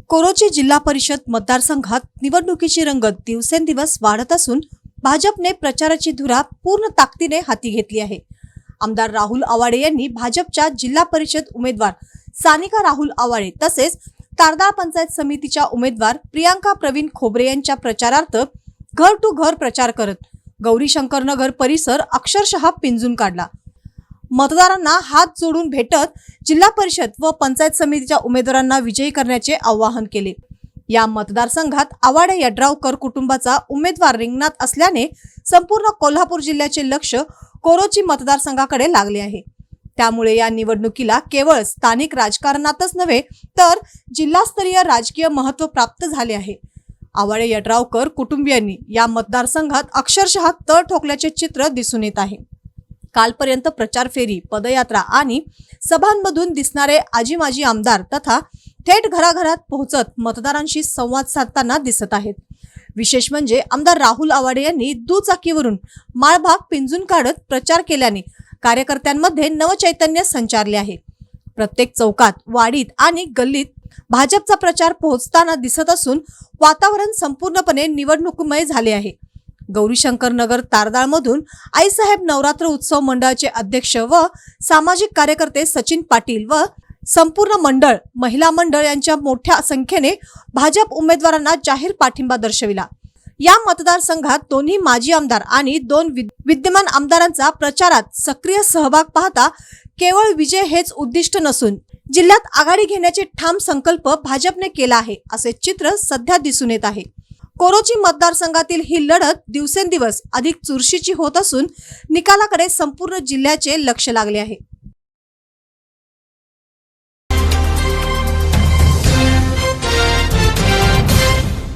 कोरोची जिल्हा परिषद मतदारसंघात निवडणुकीची रंगत दिवसेंदिवस वाढत असून भाजपने प्रचाराची धुरा पूर्ण ताकदीने हाती घेतली आहे। आमदार राहुल आवाडे यांनी भाजपच्या जिल्हा परिषद उमेदवार सानिका राहुल आवाडे तसेच तारदाळ पंचायत समितीच्या उमेदवार प्रियांका प्रवीण खोबरे यांच्या प्रचारार्थ घर टू घर प्रचार करत गौरीशंकर नगर परिसर अक्षरशः पिंजून काढला। मतदारांना हात जोडून भेटत जिल्हा परिषद व पंचायत समितीच्या उमेदवारांना विजयी करण्याचे आवाहन केले। या मतदारसंघात आवाडे यड्रावकर कुटुंबाचा उमेदवार रिंगणात असल्याने संपूर्ण कोल्हापूर जिल्ह्याचे लक्ष कोरोची मतदारसंघाकडे लागले आहे। त्यामुळे या निवडणुकीला केवळ स्थानिक राजकारणातच नव्हे तर जिल्हास्तरीय राजकीय महत्त्व प्राप्त झाले आहे। आवाडे यड्रावकर कुटुंबियांनी या मतदारसंघात अक्षरशः तळ ठोकल्याचे चित्र दिसून येत आहे। कालपर्यंत प्रचार फेरी, पदयात्रा आणि सभांमधून दिसणारे आजी माजी आमदार तथा थेट घराघरात पोहोचत मतदारांशी संवाद साधताना दिसत आहेत। विशेष म्हणजे आमदार राहुल आवाडे यांनी दुचाकीवरून माळभाग पिंजून काढत प्रचार केल्याने कार्यकर्त्यांमध्ये नवचैतन्य संचारले आहे। प्रत्येक चौकात, वाडीत आणि गल्लीत भाजपचा प्रचार पोहोचताना दिसत असून वातावरण संपूर्णपणे निवडणुकीमय झाले आहे। गौरीशंकर नगर तारदाळ मधून आईसाहेब नवरात्र उत्सव मंडळाचे अध्यक्ष व सामाजिक कार्यकर्ते सचिन पाटील व संपूर्ण मंडळ, महिला मंडळ यांच्या मोठ्या संख्येने भाजप उमेदवारांना जाहीर पाठिंबा दर्शविला। या मतदारसंघात दोन्ही माजी आमदार आणि दोन विद्यमान आमदारांचा प्रचारात सक्रिय सहभाग पाहता केवळ विजय हेच उद्दिष्ट नसून जिल्ह्यात आघाडी घेण्याचे ठाम संकल्प भाजपने केला आहे असे चित्र सध्या दिसून येत आहे। कोरोची मतदारसंघातील ही लढत दिवसेंदिवस अधिक चुरशीची होत असून निकालाकडे संपूर्ण जिल्ह्याचे लक्ष लागले आहे।